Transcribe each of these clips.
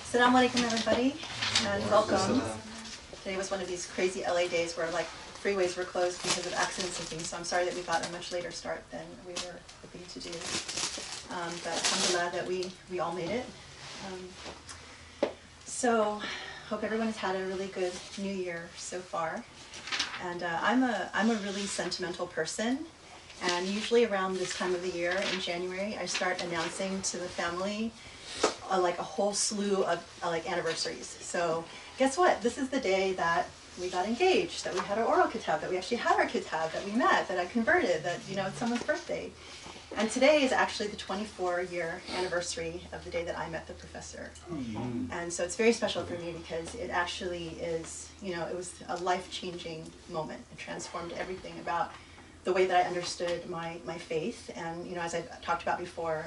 Assalamu alaikum, everybody, and welcome. Today was one of these crazy LA days where like freeways were closed because of accidents and things, so I'm sorry that we got a much later start than we were hoping to do. But alhamdulillah that we all made it. So hope everyone has had a really good new year so far. And I'm a really sentimental person. And usually around this time of the year, in January, I start announcing to the family like a whole slew of like anniversaries. So guess what? This is the day that we got engaged, that we had our oral kitab, that we actually had our kitab, that we met, that I converted, that, you know, it's someone's birthday. And today is actually the 24-year anniversary of the day that I met the professor. And so it's very special for me because it actually is, you know, it was a life-changing moment. It transformed everything about the way that I understood my faith. And, you know, as I talked about before,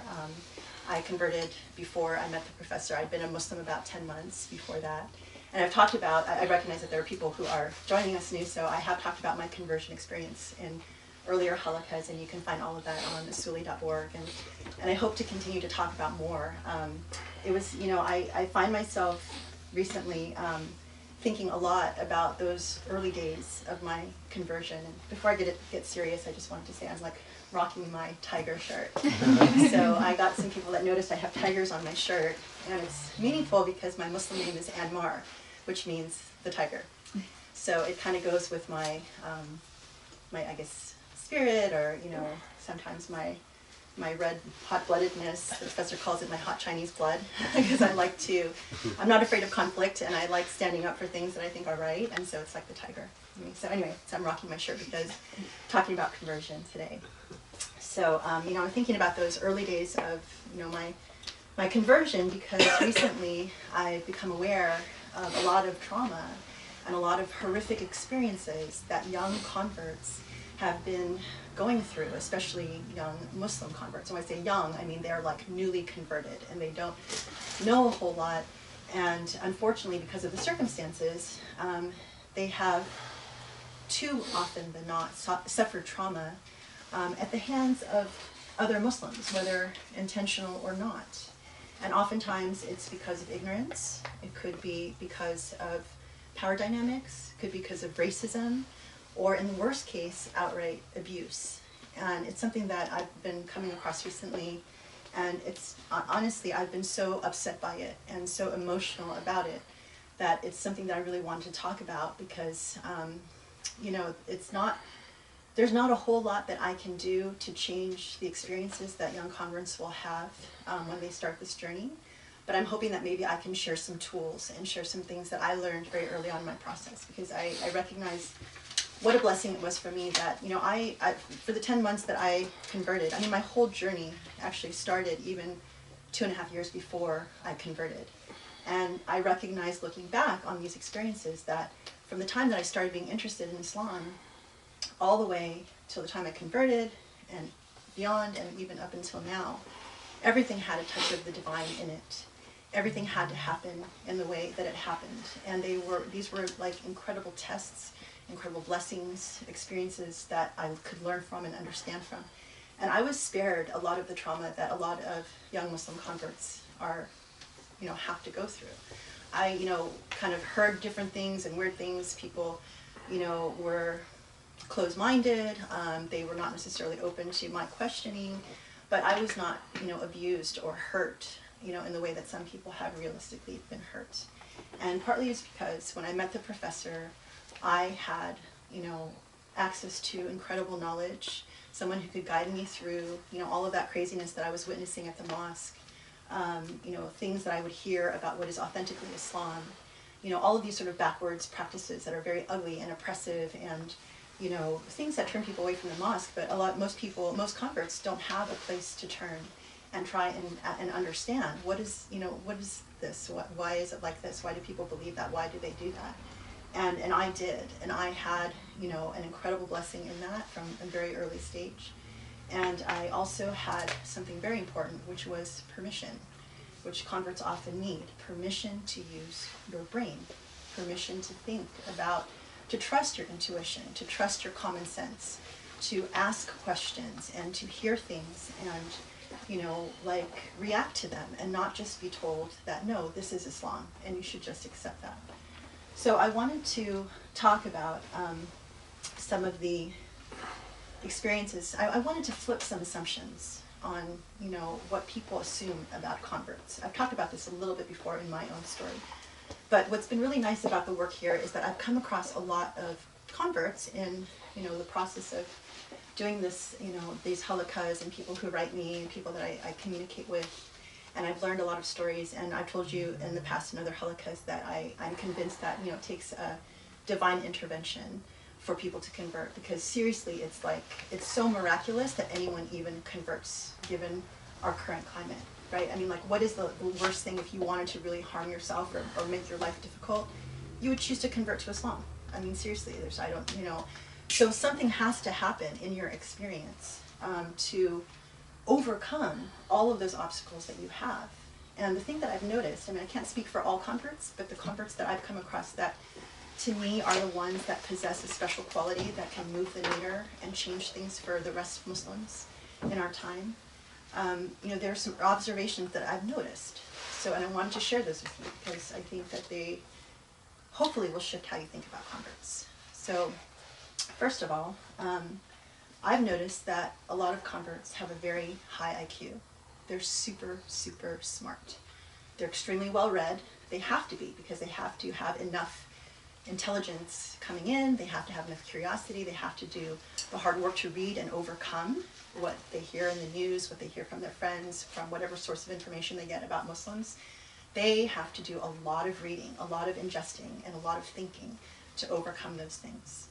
I converted before I met the professor. I'd been a Muslim about 10 months before that. And I've talked about, I recognize that there are people who are joining us new, so I have talked about my conversion experience in earlier halaqas, and you can find all of that on usuli.org. And I hope to continue to talk about more. It was, you know, I find myself recently thinking a lot about those early days of my conversion. And before I get serious, I just wanted to say I'm like rocking my tiger shirt. So I got some people that noticed I have tigers on my shirt, and it's meaningful because my Muslim name is Anmar, which means the tiger. So it kind of goes with my, I guess, spirit, or, you know, sometimes my red hot-bloodedness. The professor calls it my hot Chinese blood, because I'm not afraid of conflict, and I like standing up for things that I think are right, and so it's like the tiger. So anyway, so I'm rocking my shirt because talking about conversion today. So, you know, I'm thinking about those early days of, you know, my conversion, because recently I've become aware of a lot of trauma and a lot of horrific experiences that young converts have been going through, especially young Muslim converts. And when I say young, I mean they're like newly converted and they don't know a whole lot. And unfortunately, because of the circumstances, they have too often than not suffered trauma at the hands of other Muslims, whether intentional or not. And oftentimes it's because of ignorance. It could be because of power dynamics. It could be because of racism, or in the worst case, outright abuse. And it's something that I've been coming across recently, and it's honestly, I've been so upset by it and so emotional about it that it's something that I really wanted to talk about, because you know, there's not a whole lot that I can do to change the experiences that young converts will have when they start this journey. But I'm hoping that maybe I can share some tools and share some things that I learned very early on in my process, because I recognize what a blessing it was for me that, you know, I for the 10 months that I converted, I mean, my whole journey actually started even 2.5 years before I converted. And I recognize, looking back on these experiences, that from the time that I started being interested in Islam all the way till the time I converted and beyond, and even up until now, everything had a touch of the divine in it. Everything had to happen in the way that it happened. And these were like incredible tests, incredible blessings, experiences that I could learn from and understand from. And I was spared a lot of the trauma that a lot of young Muslim converts have to go through. I, you know, kind of heard different things and weird things. People, you know, were closed-minded. They were not necessarily open to my questioning, but I was not, you know, abused or hurt, you know, in the way that some people have realistically been hurt. And partly it's because when I met the professor, I had, you know, access to incredible knowledge, someone who could guide me through, you know, all of that craziness that I was witnessing at the mosque, you know, things that I would hear about what is authentically Islam, you know, all of these sort of backwards practices that are very ugly and oppressive, and, you know, things that turn people away from the mosque. But most converts don't have a place to turn and try and understand what is this? Why is it like this? Why do people believe that? Why do they do that? And I did, and I had, you know, an incredible blessing in that from a very early stage. And I also had something very important, which was permission, which converts often need. Permission to use your brain, permission to think about, to trust your intuition, to trust your common sense, to ask questions and to hear things. And, like react to them and not just be told that, no, this is Islam and you should just accept that. So I wanted to talk about some of the experiences. I wanted to flip some assumptions on, what people assume about converts. I've talked about this a little bit before in my own story. But what's been really nice about the work here is that I've come across a lot of converts in, the process of doing this, these halaqas, and people who write me and people that I communicate with. And I've learned a lot of stories, and I've told you in the past in other halaqas that I'm convinced that, it takes a divine intervention for people to convert, because seriously, it's so miraculous that anyone even converts given our current climate, right? I mean, like, what is the worst thing if you wanted to really harm yourself or make your life difficult? You would choose to convert to Islam. I mean, seriously, so something has to happen in your experience to overcome all of those obstacles that you have. And the thing that I've noticed, I mean, I can't speak for all converts, but the converts that I've come across that to me are the ones that possess a special quality that can move the meter and change things for the rest of Muslims in our time. There are some observations that I've noticed. And I wanted to share those with you because I think that they hopefully will shift how you think about converts. So first of all, I've noticed that a lot of converts have a very high IQ. They're super, super smart. They're extremely well read. They have to be, because they have to have enough intelligence coming in, they have to have enough curiosity, they have to do the hard work to read and overcome what they hear in the news, what they hear from their friends, from whatever source of information they get about Muslims. They have to do a lot of reading, a lot of ingesting, and a lot of thinking to overcome those things.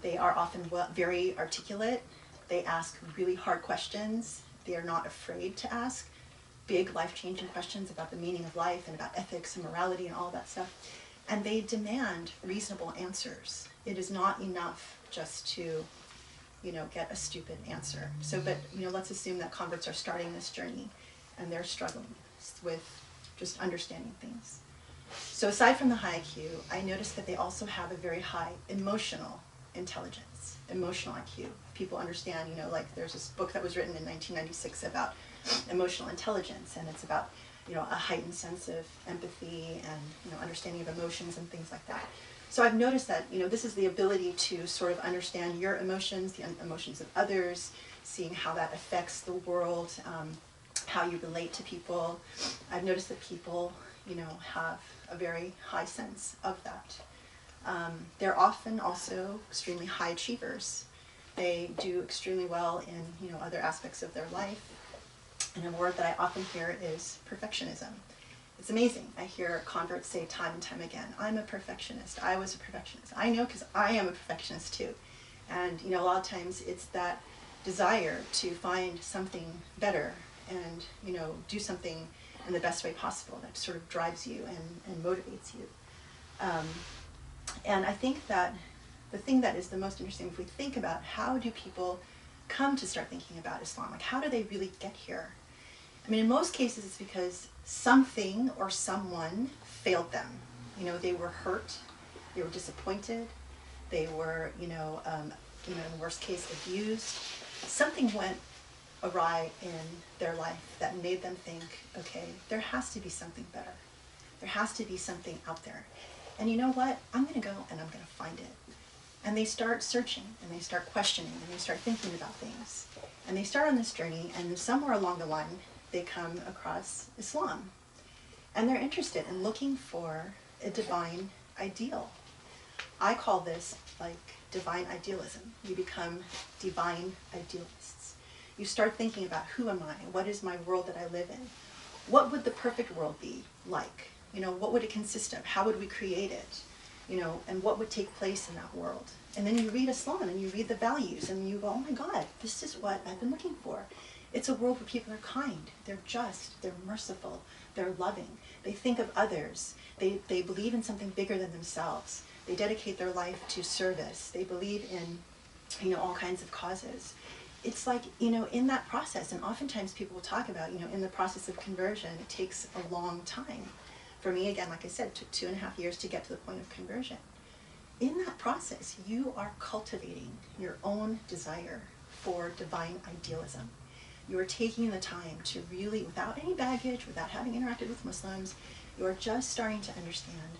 They are often very articulate. They ask really hard questions. They are not afraid to ask big life-changing questions about the meaning of life and about ethics and morality and all that stuff. And they demand reasonable answers. It is not enough just to, get a stupid answer. But let's assume that converts are starting this journey and they're struggling with just understanding things. So aside from the high IQ, I noticed that they also have a very high emotional intelligence, emotional IQ. People understand, like there's this book that was written in 1996 about emotional intelligence, and it's about a heightened sense of empathy and understanding of emotions and things like that. So I've noticed that this is the ability to sort of understand your emotions, the emotions of others, seeing how that affects the world, how you relate to people. I've noticed that people have a very high sense of that. They're often also extremely high achievers. They do extremely well in other aspects of their life. And a word that I often hear is perfectionism. It's amazing. I hear converts say time and time again, I'm a perfectionist. I was a perfectionist. I know, because I am a perfectionist too. And a lot of times it's that desire to find something better and do something in the best way possible that sort of drives you and motivates you. And I think that the thing that is the most interesting, if we think about how do people come to start thinking about Islam, like how do they really get here? I mean, in most cases it's because something or someone failed them. They were hurt, they were disappointed, they were, in the worst case, abused. Something went awry in their life that made them think, okay, there has to be something better. There has to be something out there. And you know what? I'm going to go and I'm going to find it. And they start searching, and they start questioning, and they start thinking about things. And they start on this journey, and somewhere along the line, they come across Islam. And they're interested in looking for a divine ideal. I call this like divine idealism. You become divine idealists. You start thinking about, who am I? What is my world that I live in? What would the perfect world be like? What would it consist of? How would we create it? And what would take place in that world? And then you read Islam and you read the values and you go, oh my God, this is what I've been looking for. It's a world where people are kind, they're just, they're merciful, they're loving. They think of others. They believe in something bigger than themselves. They dedicate their life to service. They believe in, all kinds of causes. It's like, in that process, and oftentimes people will talk about, in the process of conversion, it takes a long time. For me, again, like I said, it took 2.5 years to get to the point of conversion. In that process, you are cultivating your own desire for divine idealism. You are taking the time to really, without any baggage, without having interacted with Muslims, you are just starting to understand,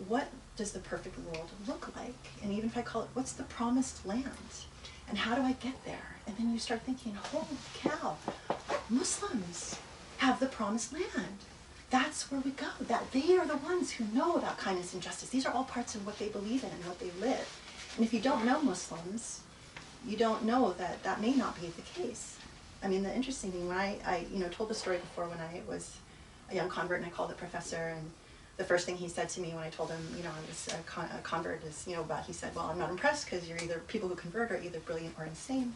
what does the perfect world look like? And even if I call it, what's the promised land? And how do I get there? And then you start thinking, holy cow, Muslims have the promised land. That's where we go. That they are the ones who know about kindness and justice. These are all parts of what they believe in and what they live. And if you don't know Muslims, you don't know that that may not be the case. I mean, the interesting thing, when I told the story before when I was a young convert and I called the professor, and the first thing he said to me when I told him, I was a convert is, he said, well, I'm not impressed because you're either, people who convert are either brilliant or insane.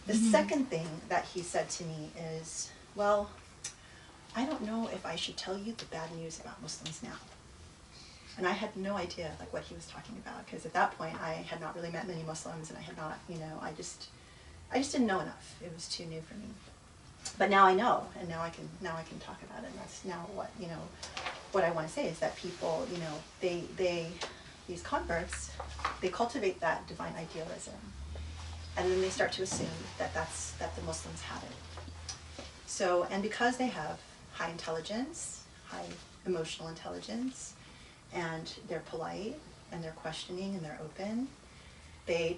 The second thing that he said to me is, well, I don't know if I should tell you the bad news about Muslims now. And I had no idea what he was talking about, because at that point I had not really met many Muslims, and I had not, I just didn't know enough. It was too new for me. But now I know, and now I can talk about it. And that's now what I want to say is that people, these converts, they cultivate that divine idealism, and then they start to assume that the Muslims have it. So, and because they have high intelligence, high emotional intelligence, and they're polite, and they're questioning, and they're open, they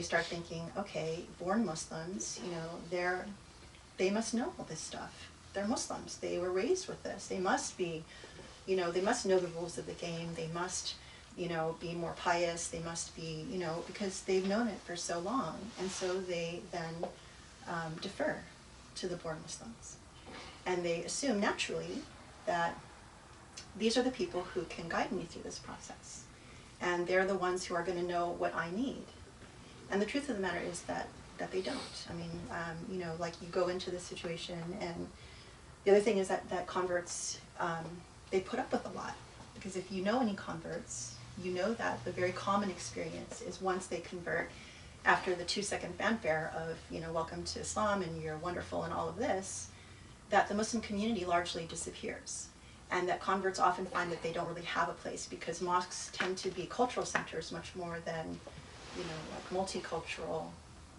start thinking, okay, born Muslims, they must know all this stuff. They're Muslims. They were raised with this. They must be, they must know the rules of the game. They must, be more pious. They must be, because they've known it for so long. And so they then defer to the born Muslims. And they assume naturally that these are the people who can guide me through this process. And they're the ones who are going to know what I need. And the truth of the matter is that they don't. I mean, you go into this situation, and the other thing is that converts, they put up with a lot. Because if you know any converts, you know that the very common experience is once they convert, after the 2-second fanfare of, welcome to Islam and you're wonderful and all of this, that the Muslim community largely disappears. And that converts often find that they don't really have a place, because mosques tend to be cultural centers much more than, multicultural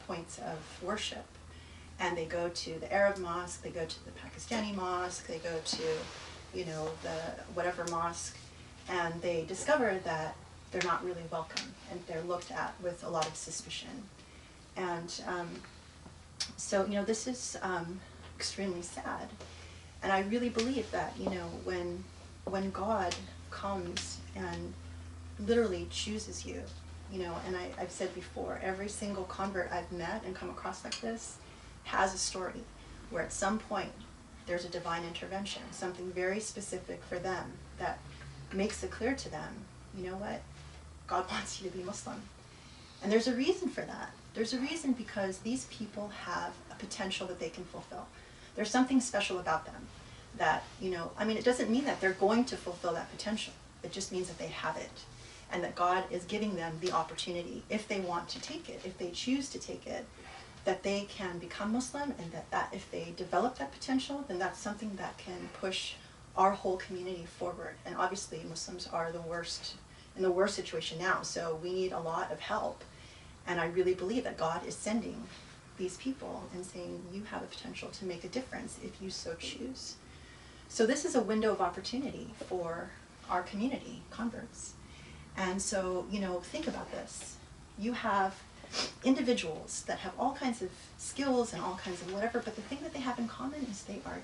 points of worship. And they go to the Arab mosque, they go to the Pakistani mosque, they go to, the whatever mosque, and they discover that they're not really welcome, and they're looked at with a lot of suspicion. And so, this is extremely sad. And I really believe that, when God comes and literally chooses you, and I've said before, every single convert I've met and come across like this has a story where at some point there's a divine intervention, something very specific for them that makes it clear to them, you know what, God wants you to be Muslim. And there's a reason for that. There's a reason because these people have a potential that they can fulfill. There's something special about them that, it doesn't mean that they're going to fulfill that potential. It just means that they have it, and that God is giving them the opportunity, if they want to take it, if they choose to take it, that they can become Muslim, and that if they develop that potential, then that's something that can push our whole community forward. And obviously Muslims are in the worst situation now, so we need a lot of help. And I really believe that God is sending these people and saying, you have a potential to make a difference if you so choose. So this is a window of opportunity for our community, converts. And so, think about this. You have individuals that have all kinds of skills and all kinds of whatever, but the thing that they have in common is they are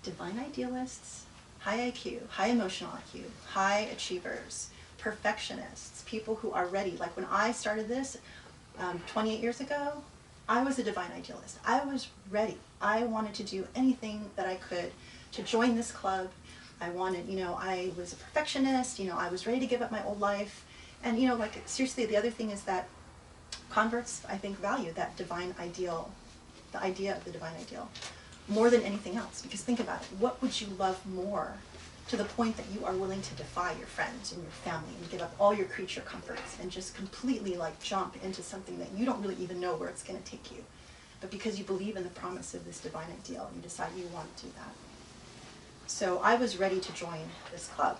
divine idealists, high IQ, high emotional IQ, high achievers, perfectionists, people who are ready. Like when I started this 28 years ago, I was a divine idealist. I was ready. I wanted to do anything that I could to join this club. I wanted, I was a perfectionist, I was ready to give up my old life. And, seriously, the other thing is that converts, I think, value that divine ideal, the idea of the divine ideal, more than anything else. Because think about it, what would you love more to the point that you are willing to defy your friends and your family and give up all your creature comforts and just completely jump into something that you don't really even know where it's going to take you. But because you believe in the promise of this divine ideal, you decide you want to do that. So I was ready to join this club,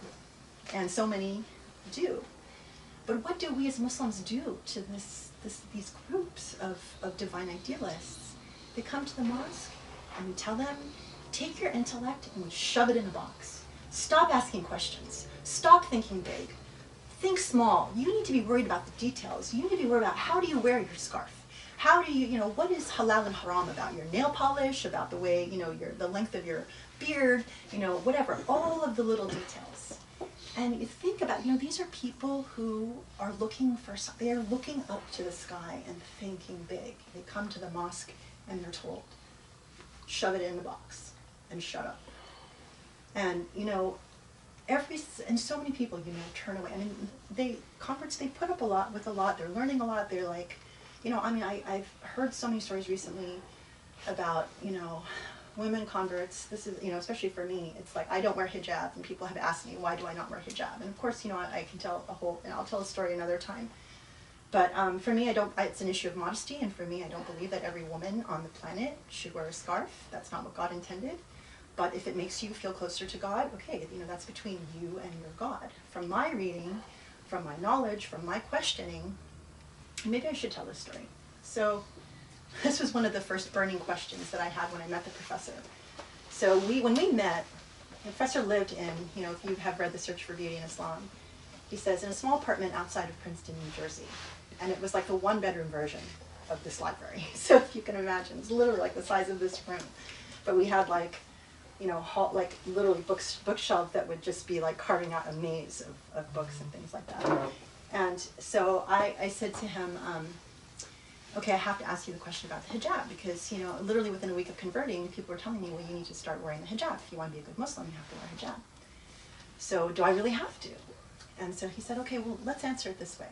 and so many do. But what do we as Muslims do to these groups of divine idealists? They come to the mosque and we tell them, take your intellect and we shove it in a box. Stop asking questions. Stop thinking big. Think small. You need to be worried about the details. You need to be worried about how do you wear your scarf? How do you, what is halal and haram about your nail polish, about the way, the length of your beard, whatever, all of the little details. And you think about, these are people who are they are looking up to the sky and thinking big. They come to the mosque and they're told, shove it in the box and shut up. And, and so many people, turn away. I mean, converts, they put up with a lot, they're learning a lot, they're like, I've heard so many stories recently about, women converts. This is, especially for me, it's like I don't wear hijab, and people have asked me, why do I not wear hijab? And of course, I can tell and I'll tell a story another time. But for me, it's an issue of modesty, and for me, I don't believe that every woman on the planet should wear a scarf. That's not what God intended. But if it makes you feel closer to God, okay, that's between you and your God. From my reading, from my knowledge, from my questioning, maybe I should tell this story. So this was one of the first burning questions that I had when I met the professor. So when we met, the professor lived in, if you have read The Search for Beauty in Islam, he says, in a small apartment outside of Princeton, New Jersey. And it was like the one-bedroom version of this library. So if you can imagine, it's literally like the size of this room. But we had literally bookshelves that would just be like carving out a maze of books and things like that. And so I said to him, okay, I have to ask you the question about the hijab, because, literally within a week of converting, people were telling me, well, you need to start wearing the hijab. If you want to be a good Muslim, you have to wear hijab. So do I really have to? And so he said, okay, well, let's answer it this way.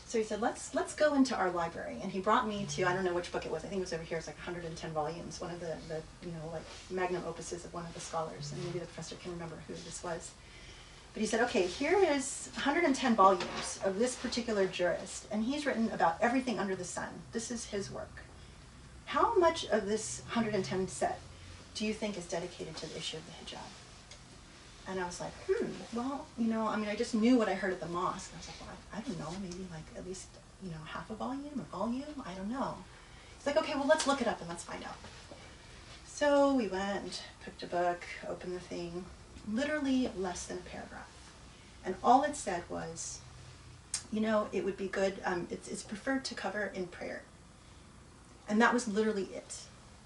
So he said, let's go into our library. And he brought me to, I don't know which book it was, I think it was over here, it's like 110 volumes, one of the magnum opuses of one of the scholars, and maybe the professor can remember who this was. But he said, okay, here is 110 volumes of this particular jurist, and he's written about everything under the sun. This is his work. How much of this 110 set do you think is dedicated to the issue of the hijab? And I was like, well, I just knew what I heard at the mosque. And I was like, well, I don't know, maybe like at least, half a volume, I don't know. He's like, okay, well, let's look it up and let's find out. So we went, picked a book, opened the thing, literally less than a paragraph. And all it said was, it would be good, it's preferred to cover in prayer. And that was literally it,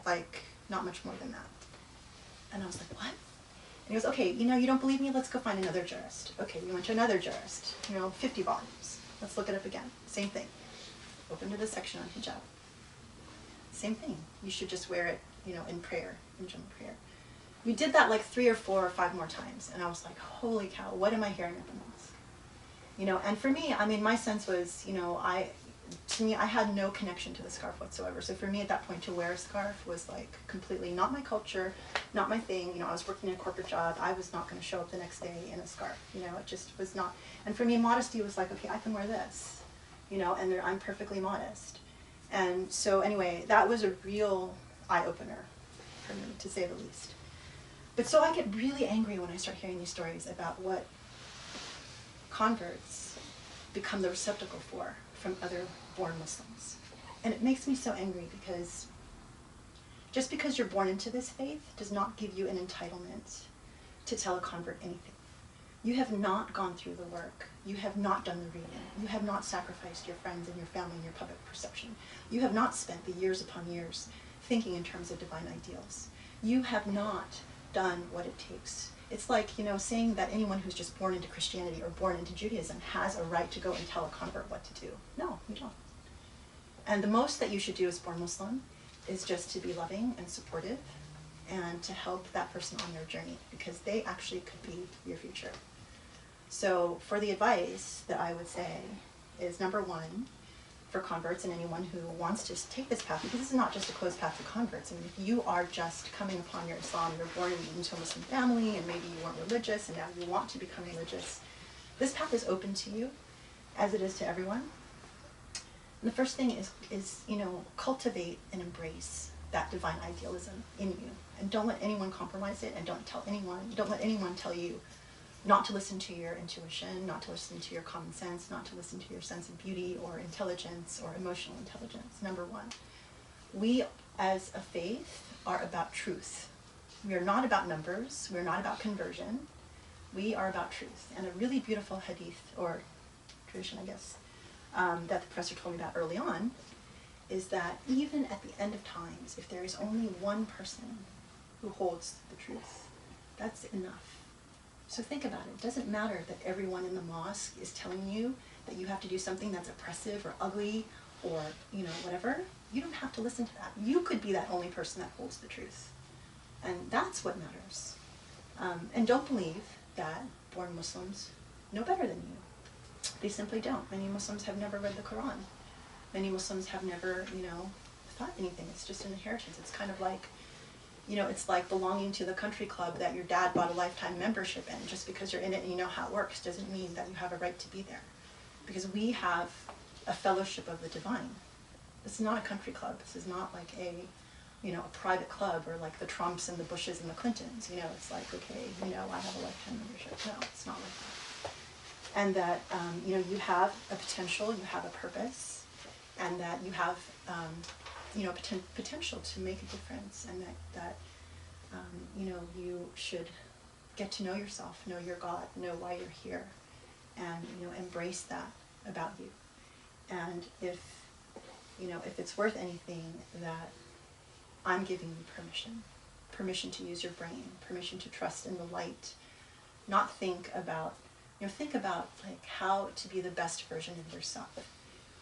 like not much more than that. And I was like, what? And he goes, okay, you don't believe me? Let's go find another jurist. Okay, we went to another jurist, 50 volumes. Let's look it up again. Same thing. Open to the section on hijab. Same thing. You should just wear it, in prayer, in general prayer. We did that like 3 or 4 or 5 more times, and I was like, holy cow, what am I hearing at the mosque? And for me, my sense was, I had no connection to the scarf whatsoever. So for me at that point, to wear a scarf was like completely not my culture, not my thing. I was working in a corporate job. I was not going to show up the next day in a scarf. It just was not. And for me, modesty was like, okay, I can wear this, and I'm perfectly modest. And so anyway, that was a real eye-opener for me, to say the least. But so I get really angry when I start hearing these stories about what converts become the receptacle for from other born Muslims. And it makes me so angry because just because you're born into this faith does not give you an entitlement to tell a convert anything. You have not gone through the work. You have not done the reading. You have not sacrificed your friends and your family and your public perception. You have not spent the years upon years thinking in terms of divine ideals. You have not done what it takes. It's like, saying that anyone who's just born into Christianity or born into Judaism has a right to go and tell a convert what to do. No, you don't. And the most that you should do as born Muslim is just to be loving and supportive and to help that person on their journey, because they actually could be your future. So for the advice that I would say is, number one, for converts and anyone who wants to take this path, because this is not just a closed path for converts. If you are just coming upon your Islam, you're born into a Muslim family, and maybe you weren't religious, and now you want to become religious, this path is open to you, as it is to everyone. And the first thing is cultivate and embrace that divine idealism in you, and don't let anyone compromise it, and don't let anyone tell you not to listen to your intuition, not to listen to your common sense, not to listen to your sense of beauty or intelligence or emotional intelligence. Number one, we as a faith are about truth. We are not about numbers. We're not about conversion. We are about truth. And a really beautiful hadith, or tradition, I guess, that the professor told me about early on, is that even at the end of times, if there is only one person who holds the truth, that's enough. So think about it. It doesn't matter that everyone in the mosque is telling you that you have to do something that's oppressive or ugly or, whatever. You don't have to listen to that. You could be that only person that holds the truth. And that's what matters. And don't believe that born Muslims know better than you. They simply don't. Many Muslims have never read the Quran. Many Muslims have never, thought anything. It's just an inheritance. It's kind of like, it's like belonging to the country club that your dad bought a lifetime membership in. Just because you're in it and you know how it works doesn't mean that you have a right to be there. Because we have a fellowship of the divine. This is not a country club. This is not like a private club or like the Trumps and the Bushes and the Clintons. It's like, okay, I have a lifetime membership. No, it's not like that. And that, you have a potential, you have a purpose, and that you have, potential to make a difference, and that you should get to know yourself, know your God, know why you're here, and, embrace that about you. And if it's worth anything, that I'm giving you permission to use your brain, permission to trust in the light, not think about like how to be the best version of yourself.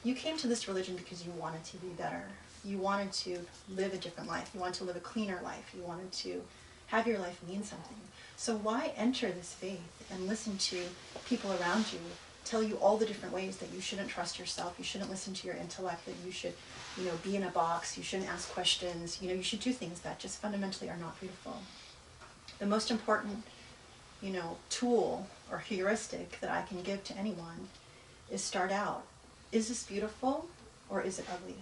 You came to this religion because you wanted to be better. You wanted to live a different life. You wanted to live a cleaner life. You wanted to have your life mean something. So why enter this faith and listen to people around you tell you all the different ways that you shouldn't trust yourself, you shouldn't listen to your intellect, that you should, be in a box, you shouldn't ask questions, you should do things that just fundamentally are not beautiful. The most important, tool or heuristic that I can give to anyone is start out. Is this beautiful or is it ugly?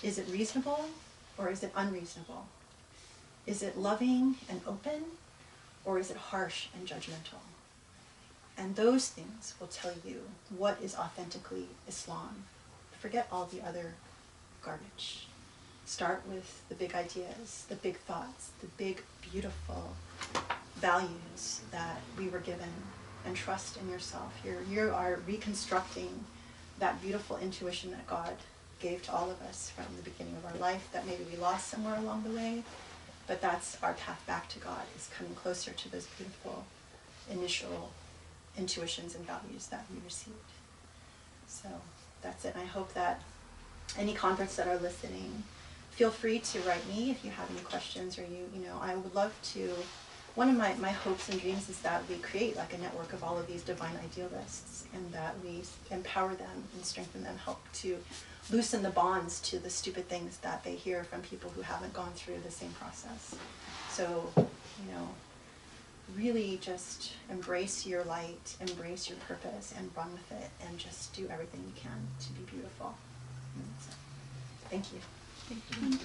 Is it reasonable or is it unreasonable? Is it loving and open or is it harsh and judgmental? And those things will tell you what is authentically Islam. Forget all the other garbage. Start with the big ideas, the big thoughts, the big, beautiful values that we were given, and trust in yourself. You are reconstructing that beautiful intuition that God gave to all of us from the beginning of our life that maybe we lost somewhere along the way, but that's our path back to God, is coming closer to those beautiful initial intuitions and values that we received. So that's it. And I hope that any converts that are listening, feel free to write me if you have any questions, or I would love to. One of my hopes and dreams is that we create like a network of all of these divine idealists, and that we empower them and strengthen them, help to loosen the bonds to the stupid things that they hear from people who haven't gone through the same process. So, really just embrace your light, embrace your purpose, and run with it, and just do everything you can to be beautiful. So, thank you. Thank you.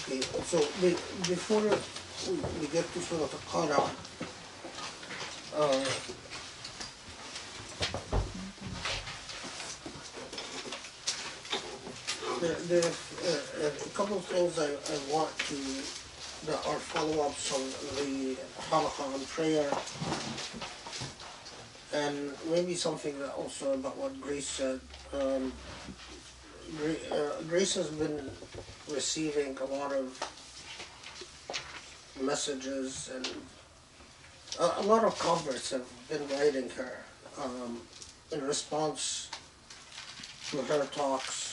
Okay, so before we get to Surah al Qaria, there are a couple of things I want to, that are follow-ups on the Halaqa on prayer, and maybe something that also about what Grace said. Grace has been receiving a lot of messages, and a lot of converts have been writing her in response to her talks.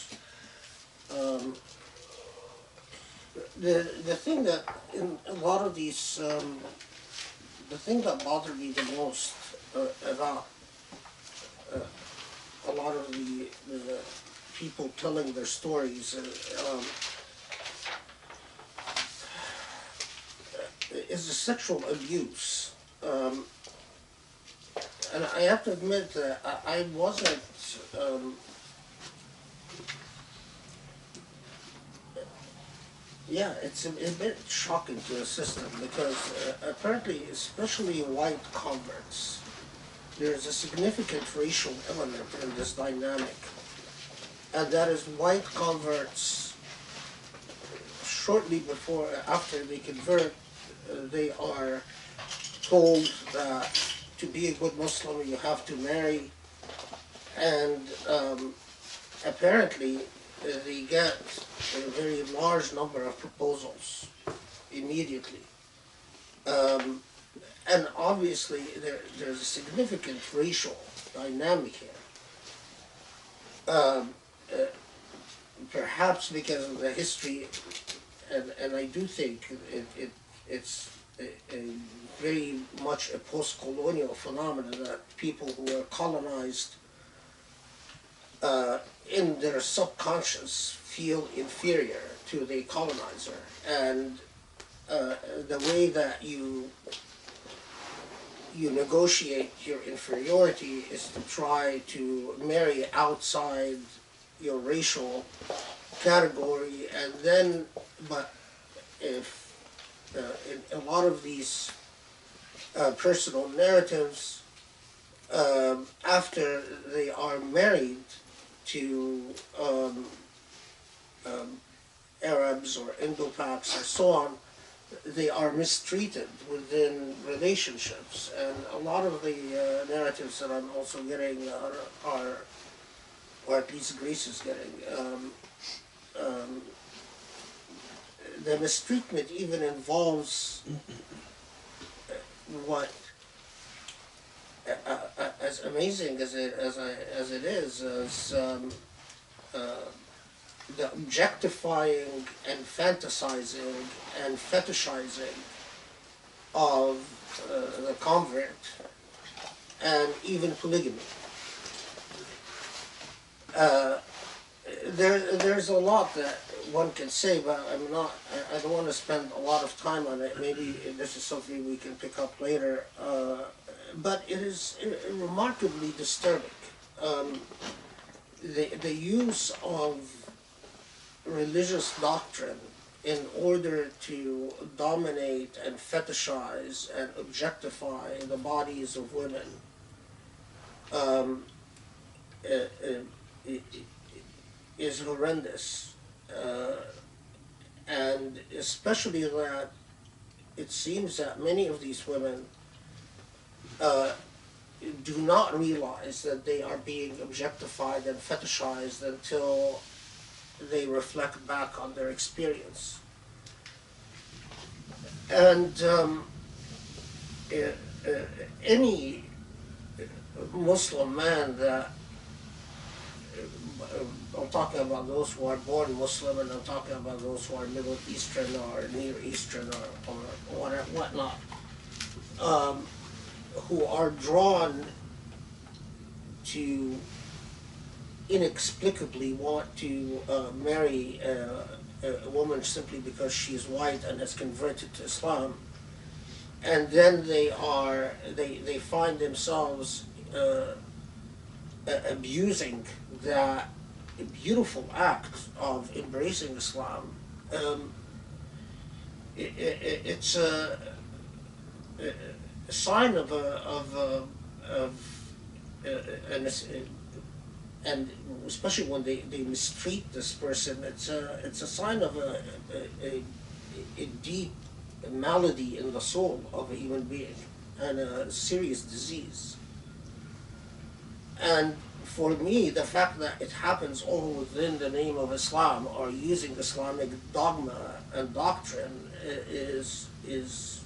The thing that in a lot of these, the thing that bothered me the most about a lot of the people telling their stories is the sexual abuse. And I have to admit that I wasn't Yeah, it's a bit shocking to the system because apparently, especially white converts, there's a significant racial element in this dynamic, and that is white converts shortly before, after they convert, they are told that to be a good Muslim you have to marry, and apparently they get a very large number of proposals immediately. Um, and obviously there's a significant racial dynamic here. Um, uh, Perhaps because of the history, and I do think it's a very much a post-colonial phenomenon that people who are colonized in their subconscious feel inferior to the colonizer, and the way that you negotiate your inferiority is to try to marry outside your racial category, and then, but if in a lot of these personal narratives, after they are married to um, Arabs or Indo-Pacs or so on, they are mistreated within relationships. And a lot of the narratives that I'm also getting are, or at least Greece is getting, um, the mistreatment even involves what, as amazing as it is, the objectifying and fantasizing and fetishizing of the convert, and even polygamy. There's a lot that one can say, but I don't want to spend a lot of time on it. Maybe this is something we can pick up later. But it is remarkably disturbing. The use of religious doctrine in order to dominate and fetishize and objectify the bodies of women um, is horrendous. And especially that it seems that many of these women do not realize that they are being objectified and fetishized until they reflect back on their experience. And any Muslim man that, I'm talking about those who are born Muslim, and I'm talking about those who are Middle Eastern or Near Eastern or whatnot, who are drawn to inexplicably want to marry a woman simply because she's white and has converted to Islam, and then they find themselves abusing that beautiful act of embracing Islam. It's a sign of and especially when they mistreat this person, it's a sign of a deep malady in the soul of a human being and a serious disease. And for me, the fact that it happens all within the name of Islam or using Islamic dogma and doctrine is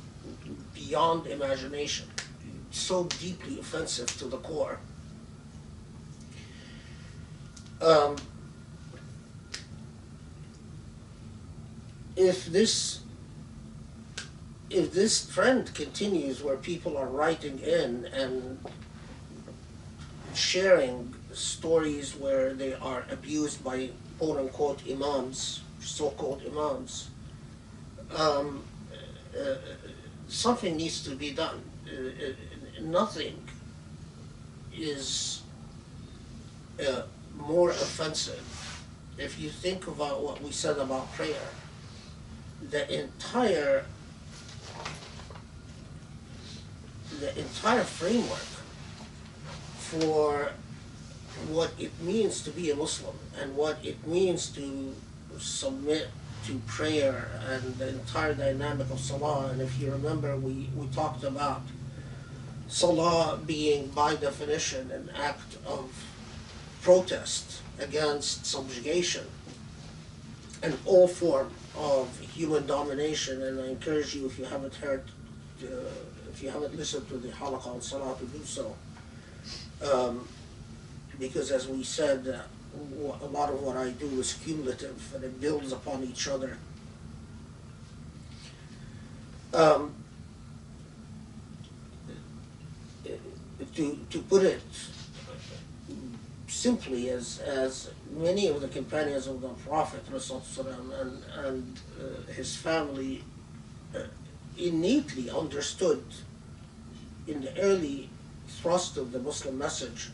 beyond imagination. So deeply offensive to the core. If this trend continues, where people are writing in and sharing stories where they are abused by quote-unquote imams, so-called imams, something needs to be done. Nothing is more offensive. If you think about what we said about prayer, the entire framework for what it means to be a Muslim and what it means to submit to prayer and the entire dynamic of Salah. And if you remember, we talked about Salah being by definition an act of protest against subjugation and all form of human domination. And I encourage you, if you haven't listened to the Halaqa on Salah, to do so. Because as we said, a lot of what I do is cumulative and it builds upon each other. To put it simply, as many of the companions of the Prophet and his family innately understood in the early thrust of the Muslim message,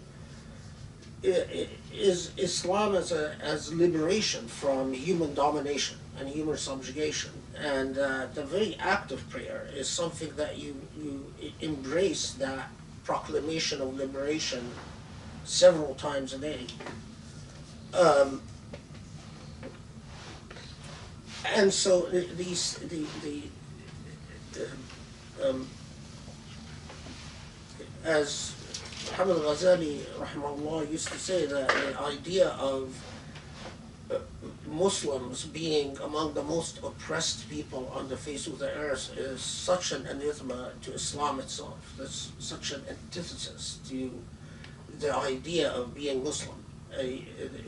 is Islam as liberation from human domination and human subjugation. And the very act of prayer is something that you embrace that proclamation of liberation several times a day. And so as Muhammad Ghazali rahimahullah used to say, that the idea of Muslims being among the most oppressed people on the face of the earth is such an anathema to Islam itself. That's such an antithesis to the idea of being Muslim.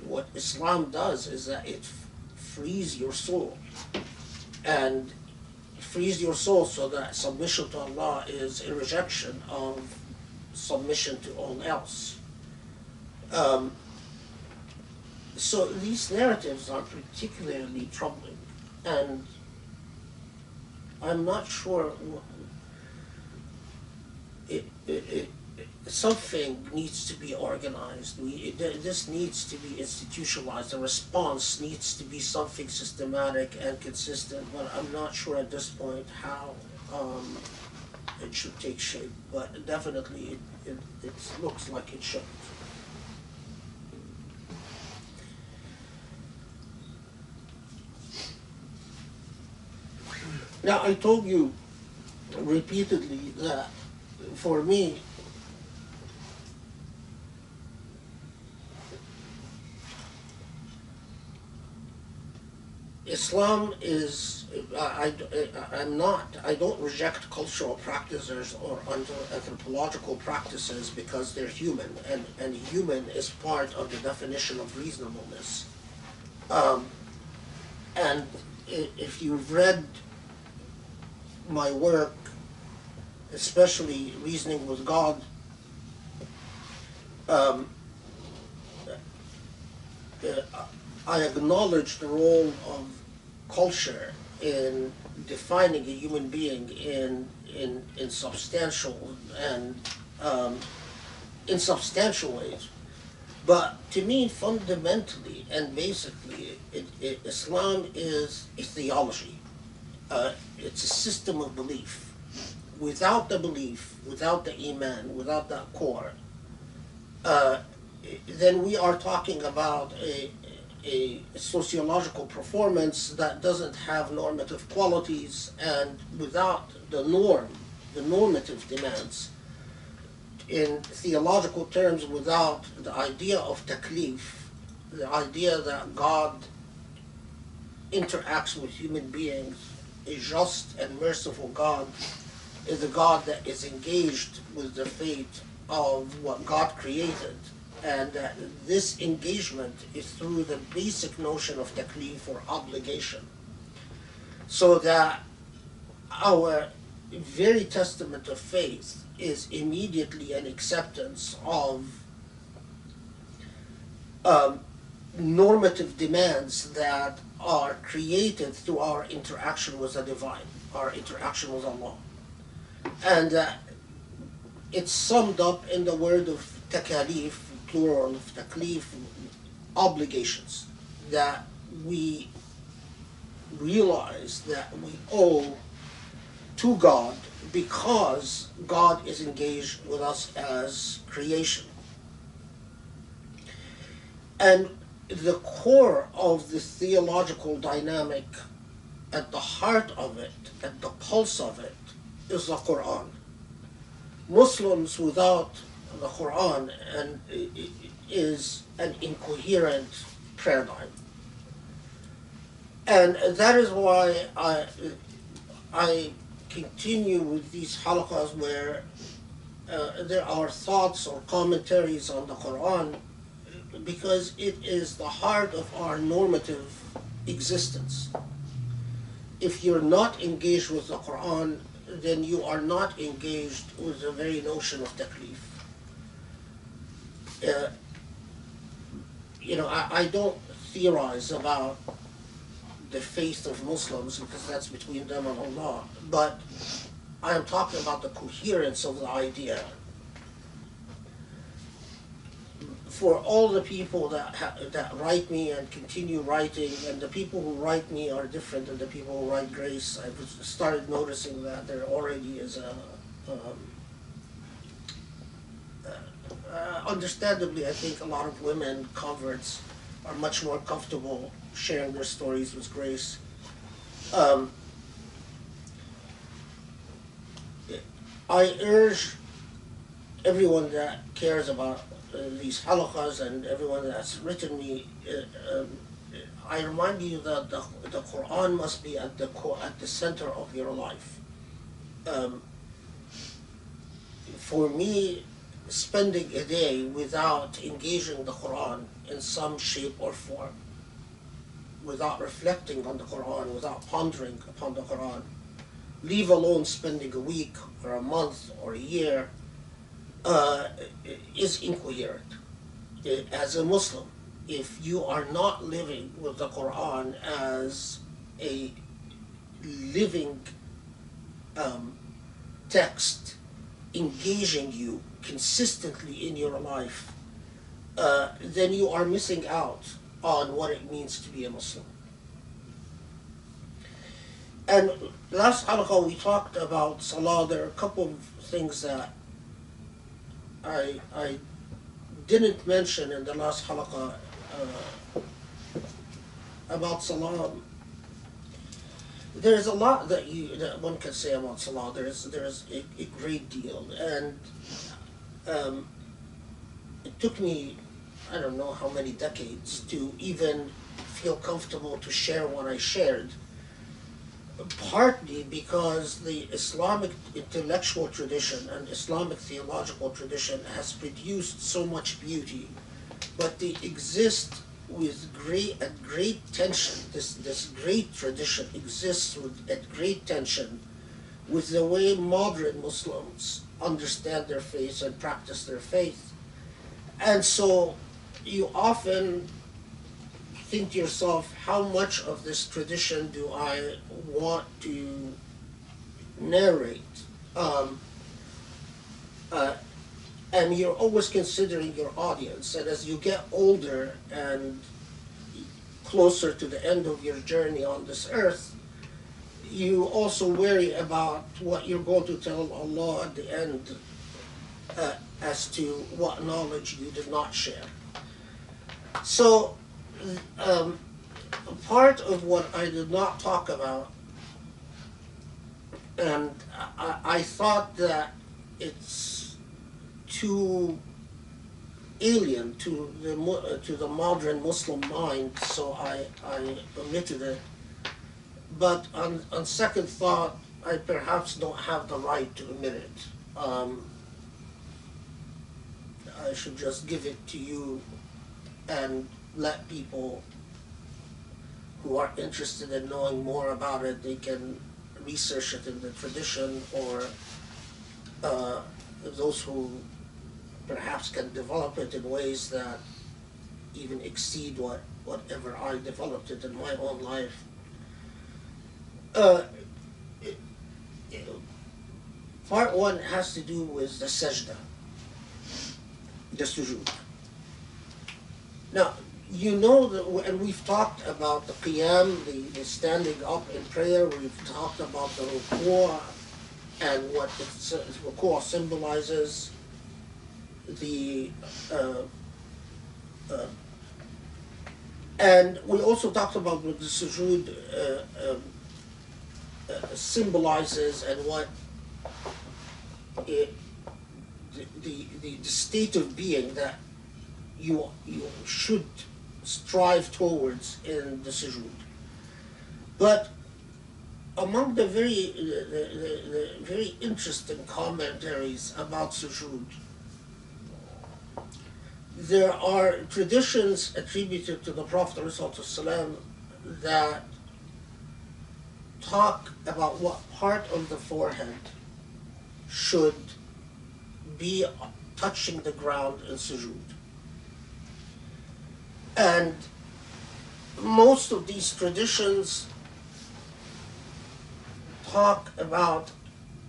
What Islam does is that it frees your soul, and frees your soul so that submission to Allah is a rejection of submission to all else. So these narratives are particularly troubling, and I'm not sure something needs to be organized. This needs to be institutionalized. The response needs to be something systematic and consistent, but I'm not sure at this point how it should take shape, but definitely it looks like it should. Now, I told you repeatedly that for me, Islam is, I don't reject cultural practices or anthropological practices because they're human, and human is part of the definition of reasonableness. And if you've read my work, especially Reasoning with God, I acknowledge the role of culture in defining a human being in substantial and insubstantial ways. But to me, fundamentally and basically, Islam is a theology. It's a system of belief. Without the belief, without the iman, without that core, then we are talking about a sociological performance that doesn't have normative qualities, and without the normative demands. In theological terms, without the idea of taklif, the idea that God interacts with human beings, a just and merciful God is a God that is engaged with the fate of what God created, and that this engagement is through the basic notion of taklif or obligation. So that our very testament of faith is immediately an acceptance of normative demands that are created through our interaction with the divine, our interaction with Allah. And it's summed up in the word of takalif, plural of taklif, obligations that we realize that we owe to God because God is engaged with us as creation. And the core of the theological dynamic, at the heart of it, at the pulse of it, is the Quran. Muslims without the Quran is an incoherent paradigm. And that is why I continue with these halaqas where there are thoughts or commentaries on the Quran, because it is the heart of our normative existence. If you're not engaged with the Quran, then you are not engaged with the very notion of taklif. I don't theorize about the faith of Muslims because that's between them and Allah, but I am talking about the coherence of the idea. For all the people that write me and continue writing, and the people who write me are different than the people who write Grace, I've started noticing that there already is understandably, I think a lot of women converts are much more comfortable sharing their stories with Grace. I urge everyone that cares about these halaqas and everyone that's written me, I remind you that the Quran must be at the center of your life. For me, spending a day without engaging the Quran in some shape or form, without reflecting on the Quran, without pondering upon the Quran, leave alone spending a week or a month or a year, is incoherent. As a Muslim, if you are not living with the Quran as a living text engaging you consistently in your life, then you are missing out on what it means to be a Muslim. And last halaqah we talked about Salah. There are a couple of things that I didn't mention in the last halaqah about Salah. There is a lot that one can say about Salah. There is a great deal, and it took me, I don't know how many decades to even feel comfortable to share what I shared. Partly because the Islamic intellectual tradition and Islamic theological tradition has produced so much beauty, but they exist with great tension. This great tradition exists at great tension with the way modern Muslims understand their faith and practice their faith. And so you often think to yourself, how much of this tradition do I want to narrate? And you're always considering your audience. And as you get older and closer to the end of your journey on this earth, you also worry about what you're going to tell Allah at the end as to what knowledge you did not share. So, part of what I did not talk about, and I thought that it's too alien to the modern Muslim mind, so I omitted it. But on second thought, I perhaps don't have the right to omit it. I should just give it to you and let people who are interested in knowing more about it, they can research it in the tradition, or those who perhaps can develop it in ways that even exceed whatever I developed it in my own life. Part one has to do with the sajda, the sujood. Now, you know that, and we've talked about the qiyam, the standing up in prayer. We've talked about the ruku' and what the ruku' symbolizes. The and we also talked about what the sujood symbolizes and what it, the state of being that you should strive towards in the sujood. But among the very interesting commentaries about sujood, there are traditions attributed to the Prophet ﷺ that talk about what part of the forehead should be touching the ground in sujood. And most of these traditions talk about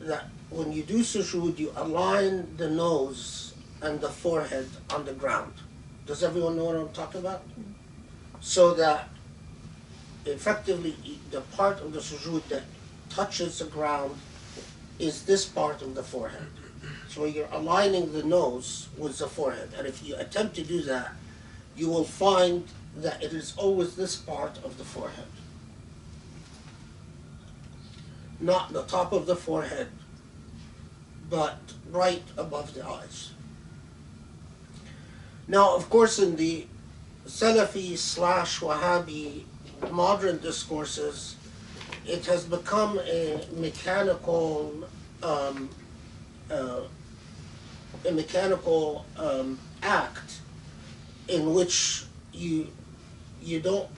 that when you do sujood, you align the nose and the forehead on the ground. Does everyone know what I'm talking about? So that effectively the part of the sujood that touches the ground is this part of the forehead. So you're aligning the nose with the forehead. And if you attempt to do that, you will find that it is always this part of the forehead. Not the top of the forehead, but right above the eyes. Now, of course, in the Salafi/Wahhabi modern discourses, it has become a mechanical act in which you don't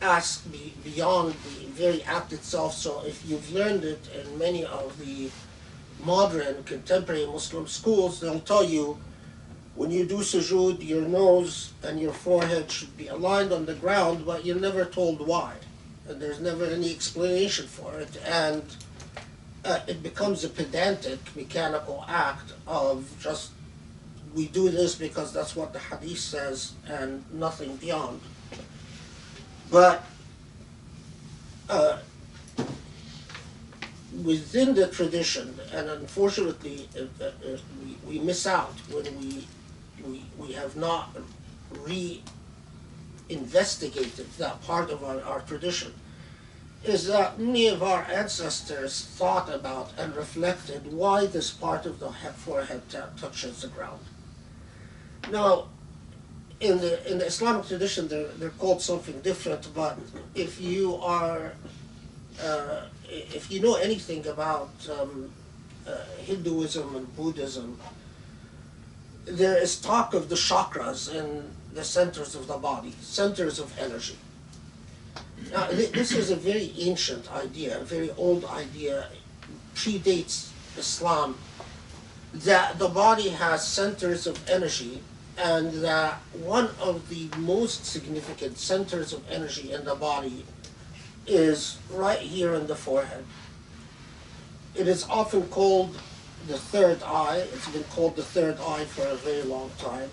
ask beyond the very act itself. So if you've learned it in many of the modern contemporary Muslim schools, they'll tell you when you do sujood, your nose and your forehead should be aligned on the ground, but you're never told why. And there's never any explanation for it. And it becomes a pedantic, mechanical act of just, we do this because that's what the hadith says and nothing beyond. But within the tradition, and unfortunately we miss out when we have not re-investigated that part of our tradition, is that many of our ancestors thought about and reflected why this part of the forehead touches the ground. Now, in the Islamic tradition, they're called something different, but if you know anything about Hinduism and Buddhism, there is talk of the chakras in the centers of the body, centers of energy. Now, this is a very ancient idea, a very old idea, predates Islam, that the body has centers of energy, and that one of the most significant centers of energy in the body is right here in the forehead. It is often called the third eye. It's been called the third eye for a very long time.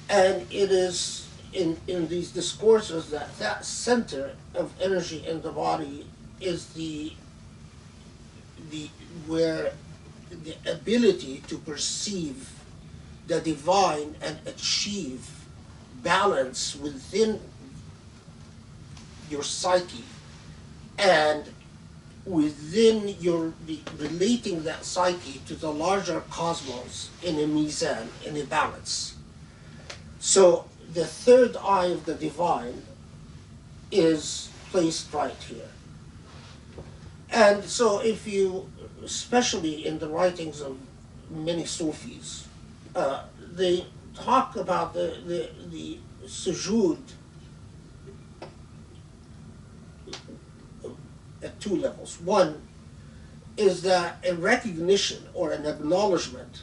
And it is in these discourses that center of energy in the body is where the ability to perceive the divine and achieve balance within your psyche and within your relating that psyche to the larger cosmos in a mizan, in a balance. So the third eye of the divine is placed right here. And so if you, especially in the writings of many Sufis, they talk about the sujood at two levels. One is that a recognition or an acknowledgement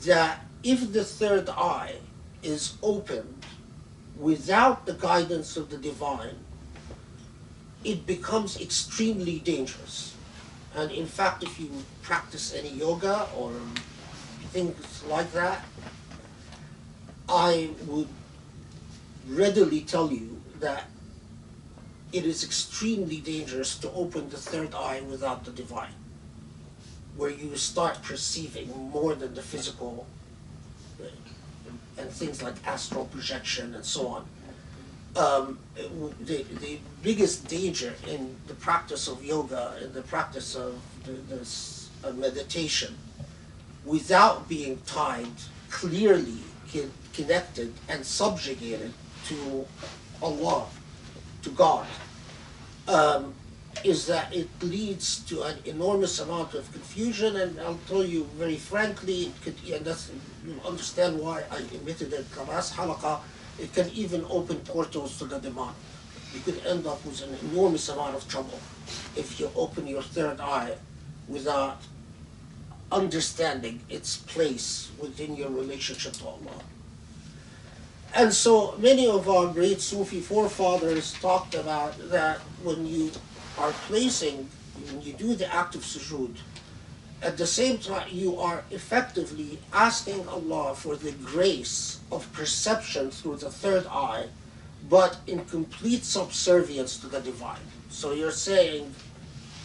that if the third eye is opened without the guidance of the divine, it becomes extremely dangerous. And in fact, if you practice any yoga or things like that, I would readily tell you that it is extremely dangerous to open the third eye without the divine, where you start perceiving more than the physical and things like astral projection and so on. The biggest danger in the practice of yoga, in the practice of this meditation, without being tied, clearly connected and subjugated to Allah, to God, is that it leads to an enormous amount of confusion. And I'll tell you very frankly, and that's, you'll understand why I emitted it the last halaqa, it can even open portals to the demon. You could end up with an enormous amount of trouble if you open your third eye without understanding its place within your relationship to Allah. And so many of our great Sufi forefathers talked about that when you are placing, when you do the act of sujood, at the same time you are effectively asking Allah for the grace of perception through the third eye, but in complete subservience to the divine. So you're saying,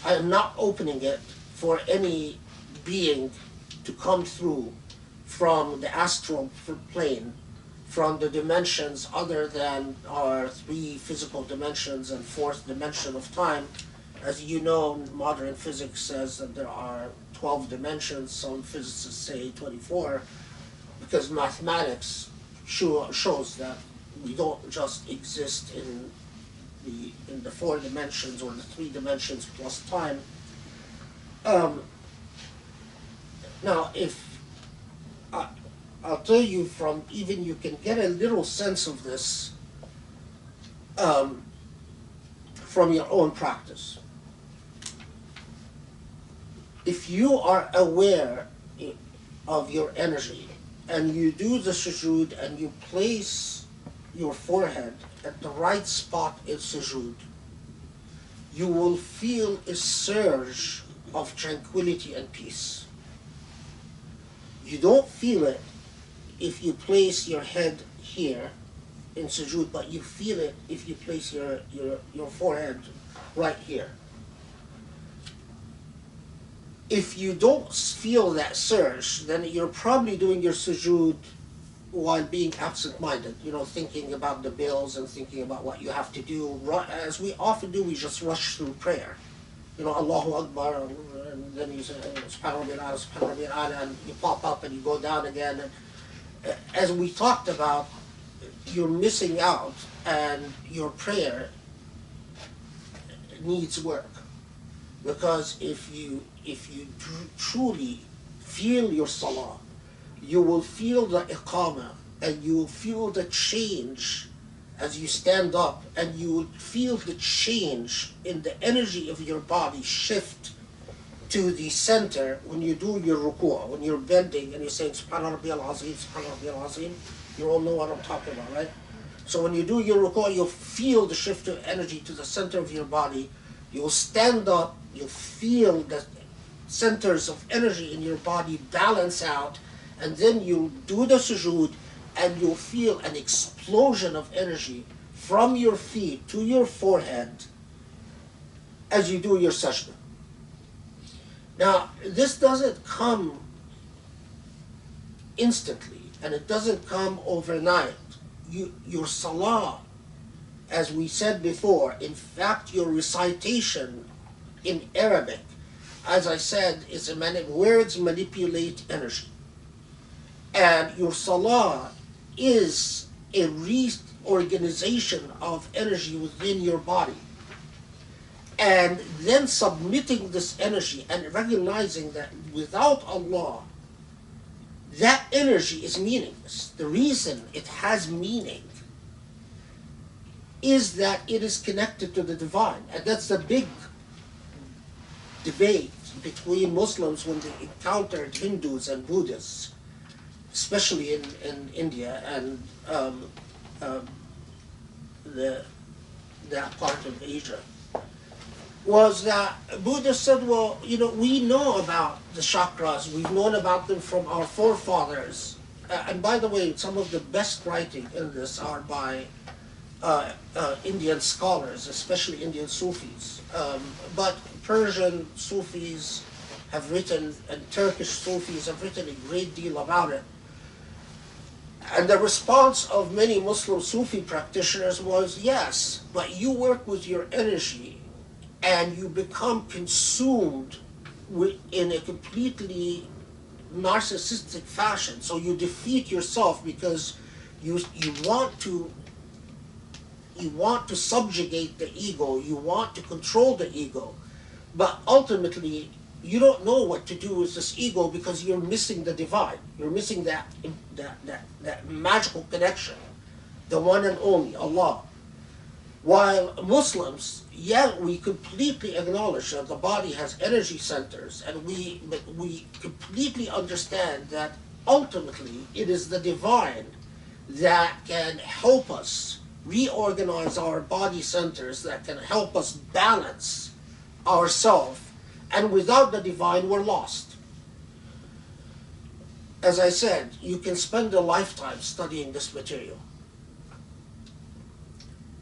I am not opening it for any being to come through from the astral plane, from the dimensions other than our three physical dimensions and fourth dimension of time. As you know, modern physics says that there are 12 dimensions, some physicists say 24, because mathematics shows that we don't just exist in the four dimensions or the three dimensions plus time. Now, if I'll tell you from, even you can get a little sense of this from your own practice. If you are aware of your energy and you do the sujood and you place your forehead at the right spot in sujood, you will feel a surge of tranquility and peace. You don't feel it if you place your head here in sujood, but you feel it if you place your forehead right here. If you don't feel that surge, then you're probably doing your sujood while being absent-minded, you know, thinking about the bills and thinking about what you have to do. As we often do, we just rush through prayer. You know, Allahu Akbar, and then you say, subhanallah, and you pop up and you go down again. And as we talked about, you're missing out, and your prayer needs work. Because if you truly feel your salah, you will feel the iqamah, and you will feel the change as you stand up, and you will feel the change in the energy of your body shift to the center when you do your ruku', when you're bending and you're saying Subhana Rabbiyal Azim, Subhana Rabbiyal Azim. You all know what I'm talking about, right? So when you do your ruku', you'll feel the shift of energy to the center of your body. You'll stand up, you'll feel the centers of energy in your body balance out, and then you'll do the sujood, and you'll feel an explosion of energy from your feet to your forehead as you do your sajda. Now, this doesn't come instantly, and it doesn't come overnight. Your salah, as we said before, in fact, your recitation in Arabic, as I said, is words manipulate energy. And your salah is a reorganization of energy within your body. And then submitting this energy and recognizing that without Allah, that energy is meaningless. The reason it has meaning is that it is connected to the divine. And that's the big debate between Muslims when they encountered Hindus and Buddhists, especially in India and that part of Asia, was that Buddhists said, well, you know, we know about the chakras, we've known about them from our forefathers, and by the way, some of the best writing in this are by Indian scholars, especially Indian Sufis. But Persian Sufis have written, and Turkish Sufis have written a great deal about it. And the response of many Muslim Sufi practitioners was, yes, but you work with your energy and you become consumed in a completely narcissistic fashion. So you defeat yourself because you want to subjugate the ego, you want to control the ego, but ultimately you don't know what to do with this ego because you're missing the divine. You're missing that magical connection, the one and only, Allah. While Muslims, yeah, we completely acknowledge that the body has energy centers, and we completely understand that ultimately it is the divine that can help us reorganize our body centers, that can help us balance ourselves, and without the divine we're lost. As I said, you can spend a lifetime studying this material.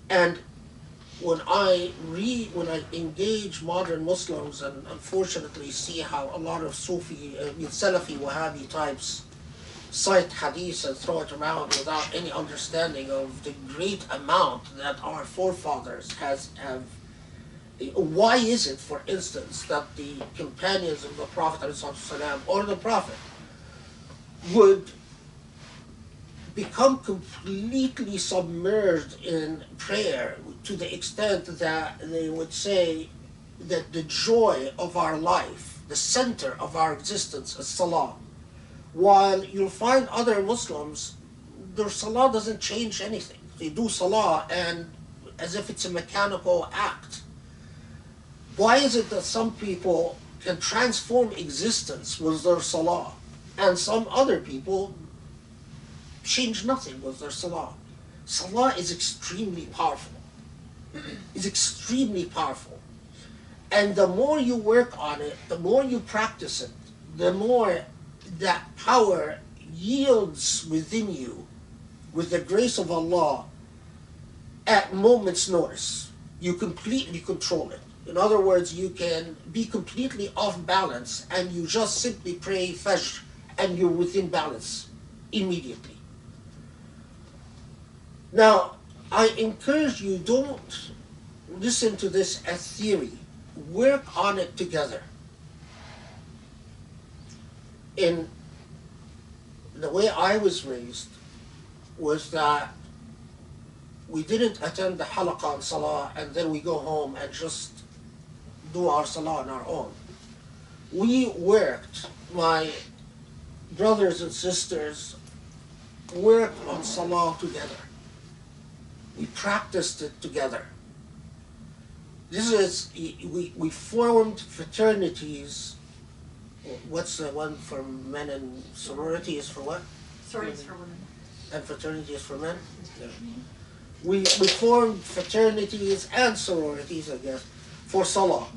And when I engage modern Muslims and unfortunately see how a lot of Salafi, Wahhabi types cite hadith and throw it around without any understanding of the great amount that our forefathers have. Why is it, for instance, that the companions of the Prophet ﷺ or the Prophet would become completely submerged in prayer to the extent that they would say that the joy of our life, the center of our existence is Salah? While you'll find other Muslims, their Salah doesn't change anything. They do Salah and as if it's a mechanical act. Why is it that some people can transform existence with their Salah and some other people change nothing with their Salah? Salah is extremely powerful. It's extremely powerful. And the more you work on it, the more you practice it, the more that power yields within you with the grace of Allah at moment's notice. You completely control it. In other words, you can be completely off balance and you just simply pray Fajr and you're within balance immediately. Now, I encourage you, don't listen to this as theory. Work on it together. In the way I was raised was that we didn't attend the halaqa and salah and then we go home and just do our salah on our own. We worked, my brothers and sisters worked on salah together. We practiced it together. This is, we formed fraternities. What's the one for men, and sorority is for what? Sorority is for women. And fraternity is for men? Yeah. We formed fraternities and sororities, I guess, for Salah.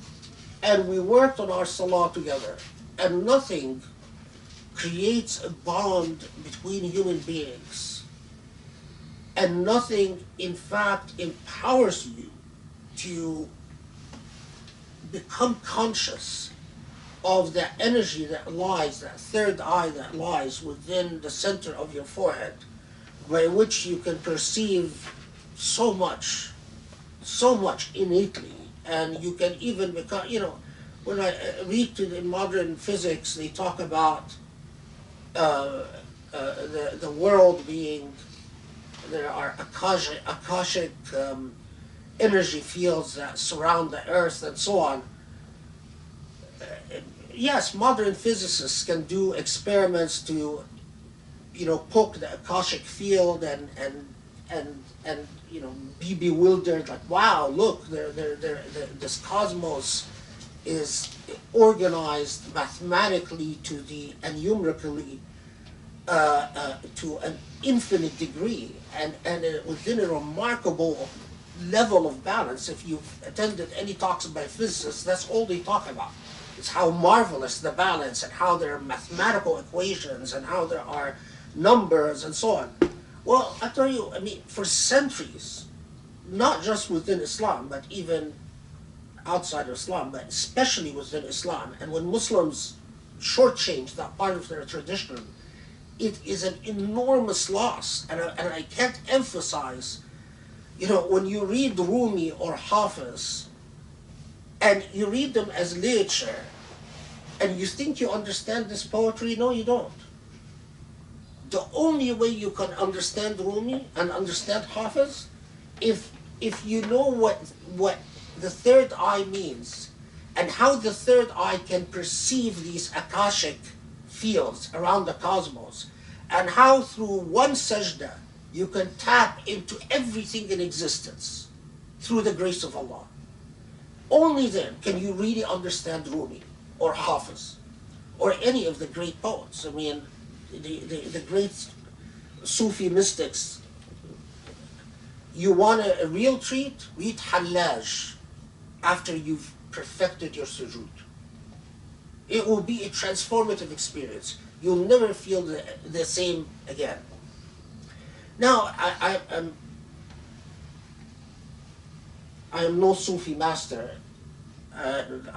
And we worked on our Salah together. And nothing creates a bond between human beings. And nothing, in fact, empowers you to become conscious of the energy that lies, that third eye that lies within the center of your forehead, by which you can perceive so much innately, and you can even become, when I read in modern physics, they talk about the world being, there are akashic energy fields that surround the earth and so on. Yes, modern physicists can do experiments to, poke the akashic field and be bewildered, like, wow, look, this cosmos is organized mathematically and numerically to an infinite degree and within a remarkable level of balance. If you've attended any talks by physicists, that's all they talk about. It's how marvelous the balance and how there are mathematical equations and how there are numbers and so on. Well, I tell you, I mean, for centuries, not just within Islam, but even outside of Islam, but especially within Islam, and when Muslims shortchange that part of their tradition, it is an enormous loss. And I can't emphasize, when you read Rumi or Hafiz, and you read them as literature, and you think you understand this poetry, no, you don't. The only way you can understand Rumi and understand Hafiz, if you know what the third eye means, and how the third eye can perceive these Akashic fields around the cosmos, and how through one sajda you can tap into everything in existence through the grace of Allah. Only then can you really understand Rumi or Hafiz or any of the great poets. I mean, the great Sufi mystics. You want a real treat? Read Hallaj after you've perfected your sujood. It will be a transformative experience. You'll never feel the same again. Now, I am no Sufi master, and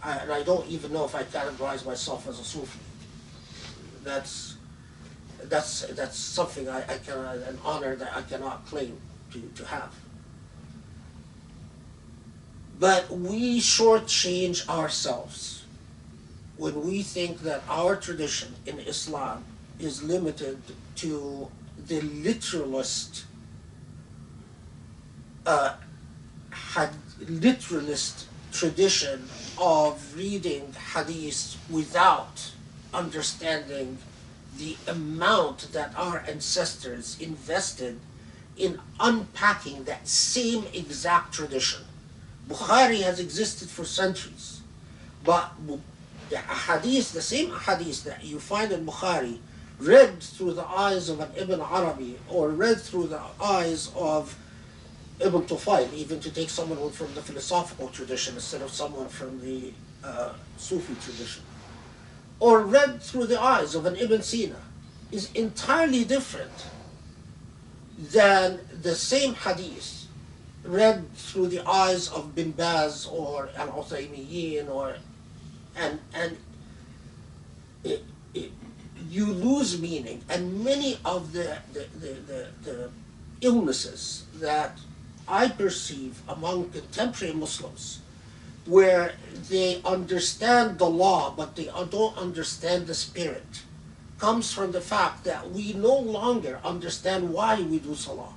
I don't even know if I categorize myself as a Sufi. That's something I cannot, an honor that I cannot claim to have. But we shortchange ourselves when we think that our tradition in Islam is limited to the literalist tradition of reading hadith without understanding the amount that our ancestors invested in unpacking that same exact tradition. Bukhari has existed for centuries, but the hadith, the same hadith that you find in Bukhari, read through the eyes of an Ibn Arabi or read through the eyes of Ibn Tufayl, even to take someone from the philosophical tradition instead of someone from the Sufi tradition, or read through the eyes of an Ibn Sina, is entirely different than the same hadith read through the eyes of Bin Baz or Al-Uthaymiyin, and you lose meaning. And many of the illnesses that I perceive among contemporary Muslims, where they understand the law but they don't understand the spirit, comes from the fact that we no longer understand why we do Salah.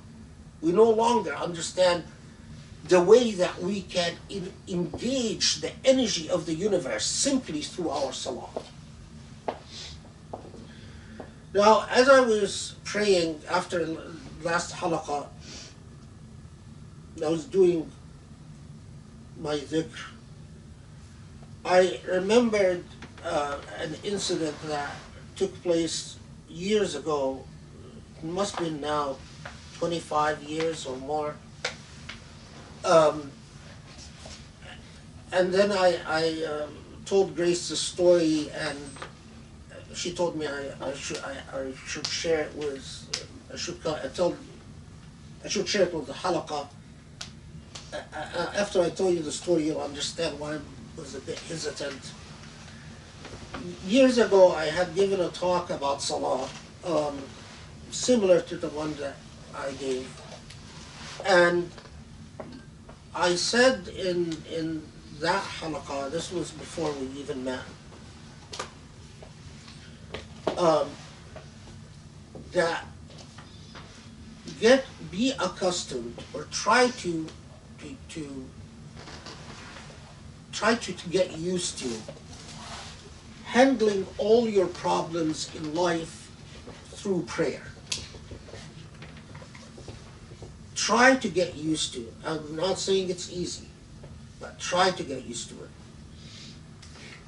We no longer understand the way that we can engage the energy of the universe simply through our Salah. Now, as I was praying after last halaqah, I was doing my dhikr, I remembered an incident that took place years ago. It must have been now 25 years or more. And then I told Grace the story, and she told me I should share it with, I should share it with the halaqah. After I tell you the story, you'll understand why I was a bit hesitant. Years ago, I had given a talk about Salah, similar to the one that I gave. And I said in that halaqah, this was before we even met, that be accustomed, or try to get used to handling all your problems in life through prayer. Try to get used to it. I'm not saying it's easy, but try to get used to it.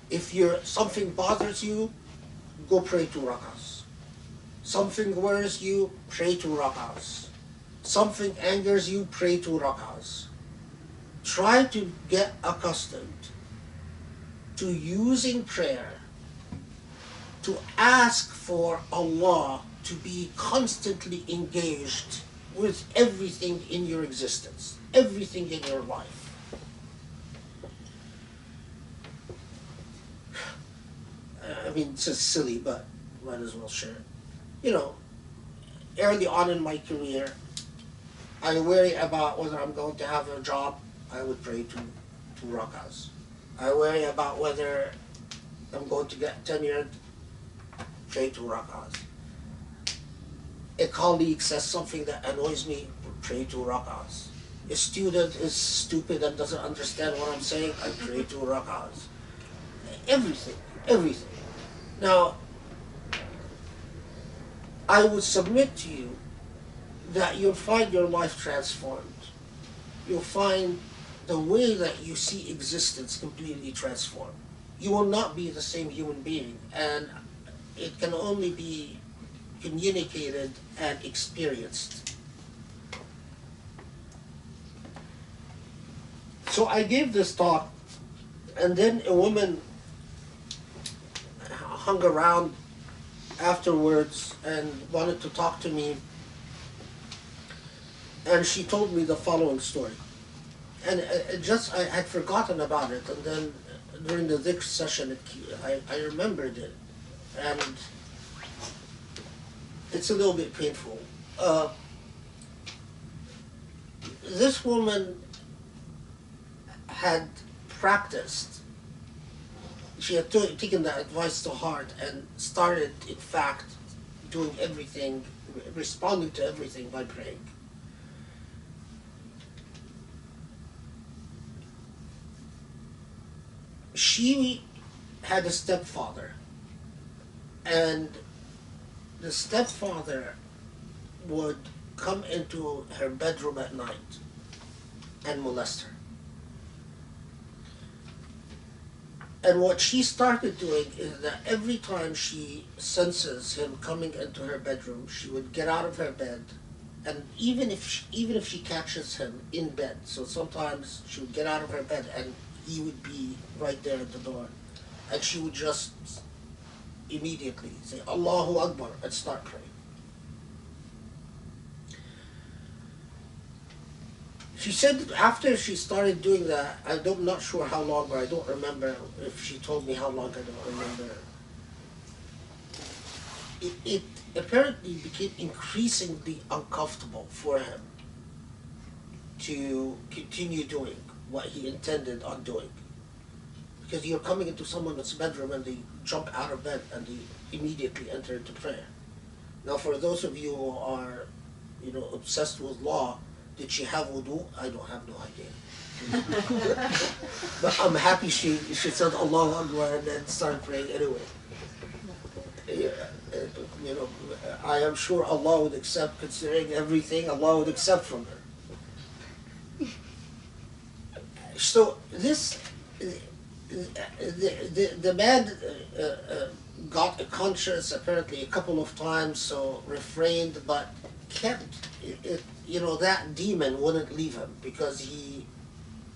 If something bothers you, go pray 2 rak'ahs. Something worries you, pray 2 rak'ahs. Something angers you, pray 2 rak'ahs. Try to get accustomed to using prayer to ask for Allah to be constantly engaged with everything in your existence, everything in your life. I mean, it's just silly, but might as well share it. You know, early on in my career, I worry about whether I'm going to have a job. I would pray two rak'ahs. I worry about whether I'm going to get tenured. Pray 2 rak'ahs. A colleague says something that annoys me. Pray 2 rak'ahs. A student is stupid and doesn't understand what I'm saying. I pray 2 rak'ahs. Everything, everything. Now, I would submit to you that you'll find your life transformed. You'll find the way that you see existence completely transformed. You will not be the same human being, and it can only be communicated and experienced. So I gave this talk, and then a woman hung around afterwards and wanted to talk to me, and she told me the following story. And I had forgotten about it, and then during the dhikr session, I remembered it, and it's a little bit painful. This woman had practiced, she had taken that advice to heart and started, in fact, doing everything, responding to everything by praying. She had a stepfather, and the stepfather would come into her bedroom at night and molest her. And what she started doing is that every time she senses him coming into her bedroom, she would get out of her bed, and even if she catches him in bed, so sometimes she would get out of her bed and he would be right there at the door, and she would just immediately say Allahu Akbar and start praying. She said after she started doing that, I'm not sure how long, but I don't remember if she told me how long, I don't remember. It apparently became increasingly uncomfortable for him to continue doing what he intended on doing. Because you're coming into someone's bedroom and they jump out of bed and they immediately enter into prayer. Now for those of you who are, obsessed with law, did she have wudu? I don't have no idea. But I'm happy she said Allahu Akbar and then started praying anyway. I am sure Allah would accept, considering everything, Allah would accept from her. So this, the man got a conscience apparently a couple of times, so refrained, but kept it, that demon wouldn't leave him, because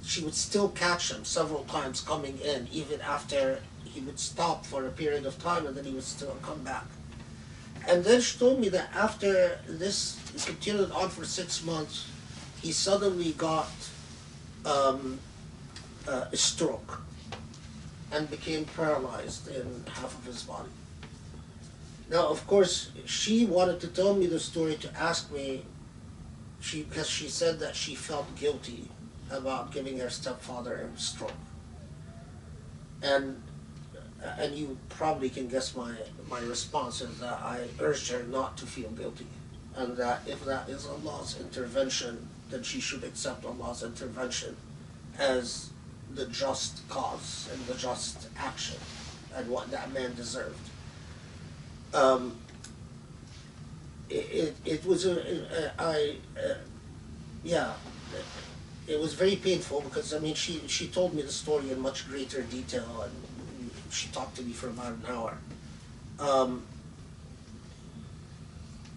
she would still catch him several times coming in, even after he would stop for a period of time, and then he would still come back. And then she told me that after this continued on for 6 months, he suddenly got a stroke and became paralyzed in half of his body. Now, of course, she wanted to tell me the story to ask me, because she said that she felt guilty about giving her stepfather a stroke. And you probably can guess my response is that I urged her not to feel guilty, and that if that is Allah's intervention, then she should accept Allah's intervention as the just cause and the just action, and what that man deserved. It was it was very painful, because she told me the story in much greater detail, and she talked to me for about an hour.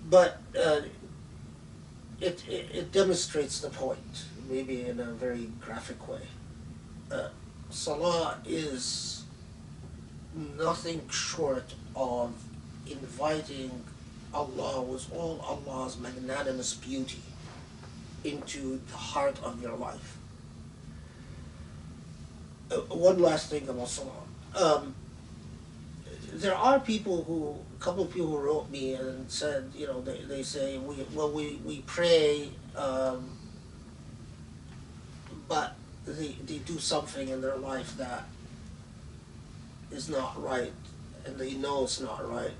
But it demonstrates the point, maybe in a very graphic way. Salah is nothing short of inviting Allah with all Allah's magnanimous beauty into the heart of your life. One last thing about Salah. There are people who, a couple of people who wrote me and said, you know, they say, we pray, but they do something in their life that is not right, and they know it's not right.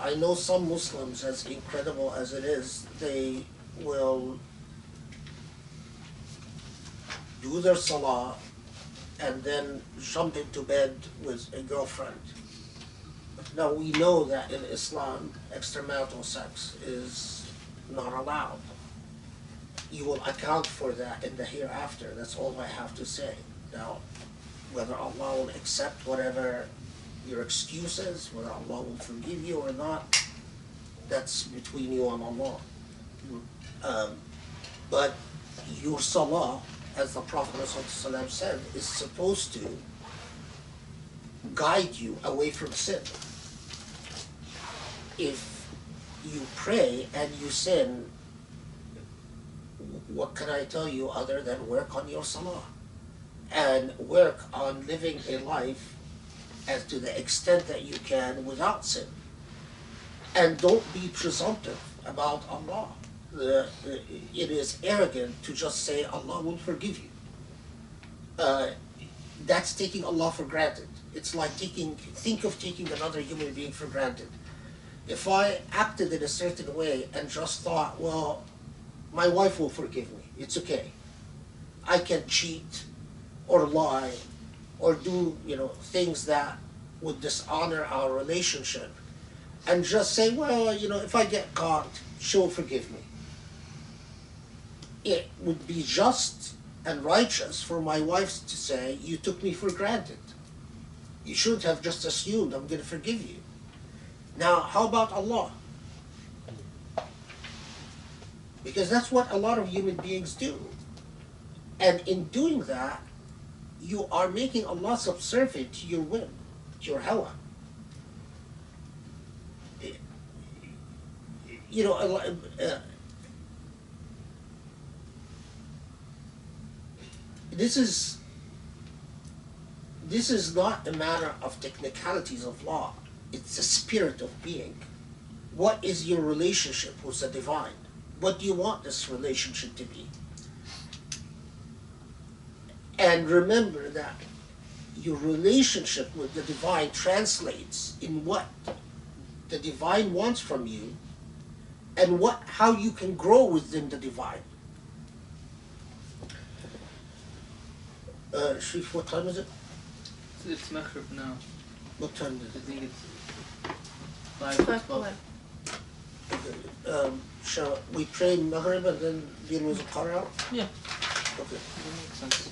I know some Muslims, as incredible as it is, they will do their salah and then jump into bed with a girlfriend. Now we know that in Islam, extramarital sex is not allowed. You will account for that in the hereafter. That's all I have to say. Now, whether Allah will accept whatever your excuse is, whether Allah will forgive you or not, that's between you and Allah. But your salah, as the Prophet ﷺ said, is supposed to guide you away from sin. If you pray and you sin, what can I tell you other than work on your salah? And work on living a life as to the extent that you can without sin. And don't be presumptive about Allah. It is arrogant to just say Allah will forgive you. That's taking Allah for granted. It's like think of taking another human being for granted. If I acted in a certain way and just thought, well, my wife will forgive me, it's okay. I can cheat or lie or do, things that would dishonor our relationship, and just say, well, if I get caught, she'll forgive me. It would be just and righteous for my wife to say, you took me for granted. You shouldn't have just assumed I'm going to forgive you. Now, how about Allah? Because that's what a lot of human beings do. And in doing that, you are making Allah subservient to your whim, to your hawa. This is not a matter of technicalities of law. It's the spirit of being. What is your relationship with the divine? What do you want this relationship to be? And remember that your relationship with the divine translates in what the divine wants from you and how you can grow within the divine. Sharif, what time is it? It's Maghrib now. What time is I it? think it's 5:12. Shall we pray Maghrib and then deal with the Qaria? Yeah, Okay. that makes sense.